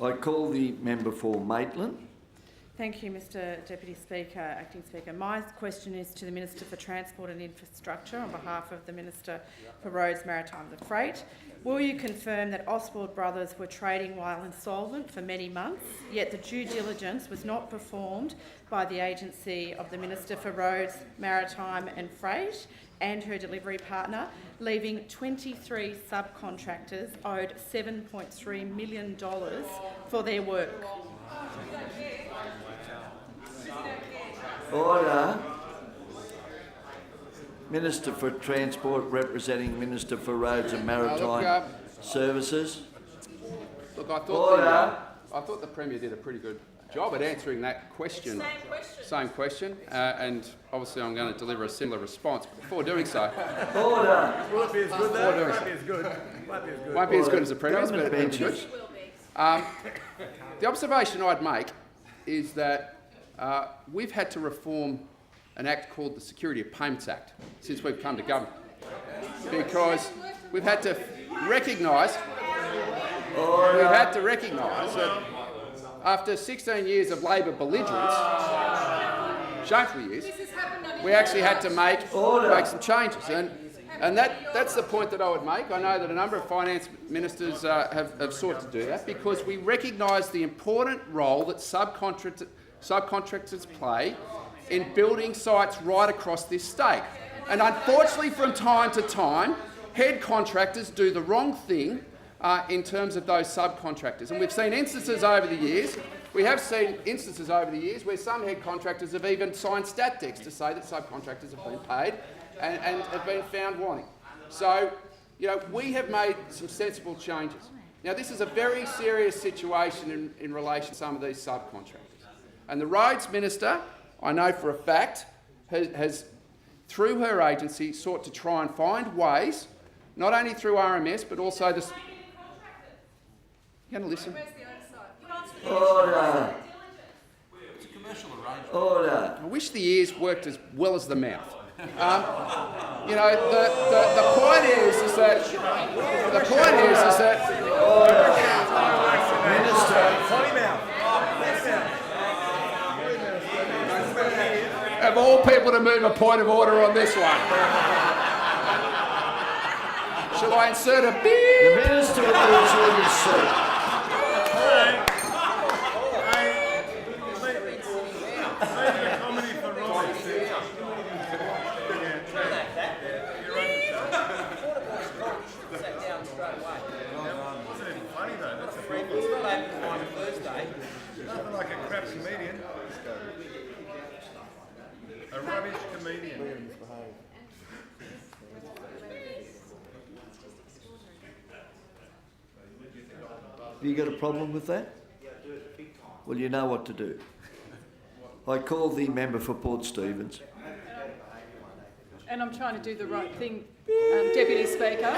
I call the member for Maitland. Thank you, Mr Deputy Speaker, Acting Speaker. My question is to the Minister for Transport and Infrastructure on behalf of the Minister for Roads, Maritime and Freight. Will you confirm that Ostwald Brothers were trading while insolvent for many months, yet the due diligence was not performed by the agency of the Minister for Roads, Maritime and Freight and her delivery partner, leaving 23 subcontractors owed $7.3 million for their work? Order. Minister for Transport representing Minister for Roads and Maritime Services. Look, I thought the Premier did a pretty good job at answering that question. Same question. And obviously I'm going to deliver a similar response. But before doing so... Order. Will it be as good though? It won't be as good. Won't be as good as the Premier's, but it'll be good. Benches. The observation I'd make is that we've had to reform an act called the Security of Payments Act since we've come to government, because we've had to recognise that after 16 years of Labor belligerence, shameful years, we actually had to make some changes, and that's the point that I would make. I know that a number of finance ministers have sought to do that because we recognise the important role that subcontractors play in building sites right across this state. And unfortunately, from time to time, head contractors do the wrong thing in terms of those subcontractors. And we've seen instances over the years, where some head contractors have even signed stat decks to say that subcontractors have been paid and have been found wanting. So, we have made some sensible changes. Now, this is a very serious situation in relation to some of these subcontractors. And the Roads Minister, I know for a fact, has through her agency, sought to try and find ways, not only through RMS, but also this... You going to listen? Order. Order. I wish the ears worked as well as the mouth. The point is that... Of all people to move a point of order on this one. Shall I insert a beep? The Minister will resume his seat. Nothing like a crap comedian. A rubbish comedian. Have you got a problem with that? Well, you know what to do. I call the member for Port Stephens. And I'm trying to do the right thing, Deputy Speaker.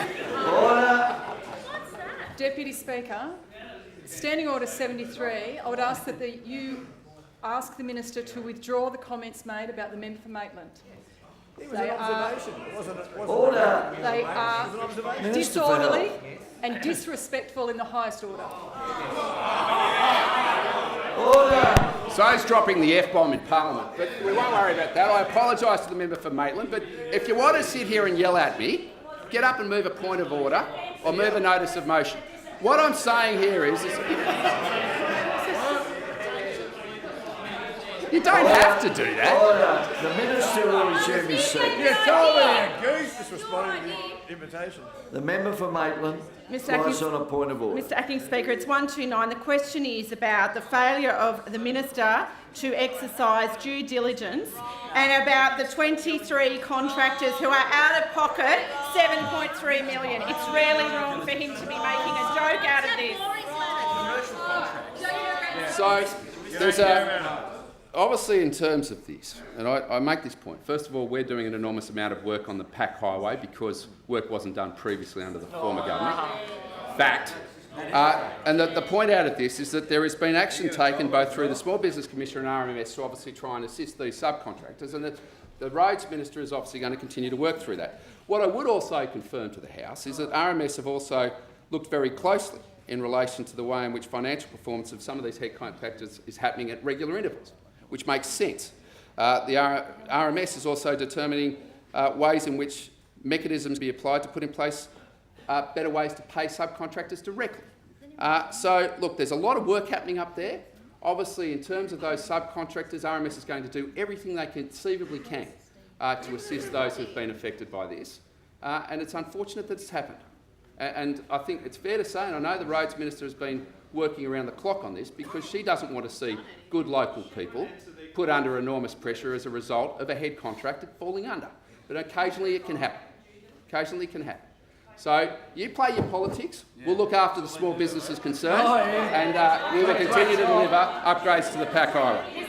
Order. Deputy Speaker, Standing Order 73, I would ask that you ask the Minister to withdraw the comments made about the member for Maitland. It was an observation. Order. They are disorderly and disrespectful in the highest order. Order. So he's dropping the F-bomb in Parliament, but we won't worry about that. I apologise to the member for Maitland, but if you want to sit here and yell at me, get up and move a point of order or move a notice of motion. What I'm saying here is you don't have to do that. Order. The Minister will resume his seat. You told me, you goose, just responded to the invitation. The member for Maitland was on a point of order. Mr Acting Speaker, it's 129. The question is about the failure of the Minister to exercise due diligence and about the 23 contractors who are out of pocket $7.3 million. It's really wrong for him to be making a joke out of this. So there's obviously in terms of this, and I make this point, first of all, we're doing an enormous amount of work on the Pack Highway because work wasn't done previously under the former government. Fact. And the point out of this is that there has been action taken both through the Small Business Commissioner and RMS to obviously try and assist these subcontractors, and that the Roads Minister is obviously going to continue to work through that. What I would also confirm to the House is that RMS have also looked very closely in relation to the way in which financial performance of some of these head contractors is happening at regular intervals, which makes sense. The RMS is also determining ways in which mechanisms be applied to put in place better ways to pay subcontractors directly. So, look, there's a lot of work happening up there. Obviously, in terms of those subcontractors, RMS is going to do everything they conceivably can to assist those who've been affected by this. And it's unfortunate that it's happened. And I think it's fair to say, and I know the Roads Minister has been working around the clock on this, because she doesn't want to see good local people put under enormous pressure as a result of a head contractor falling under. But occasionally it can happen. Occasionally it can happen. So you play your politics, we'll look after the small businesses concerned, and we will continue to deliver upgrades to the Pack Highway.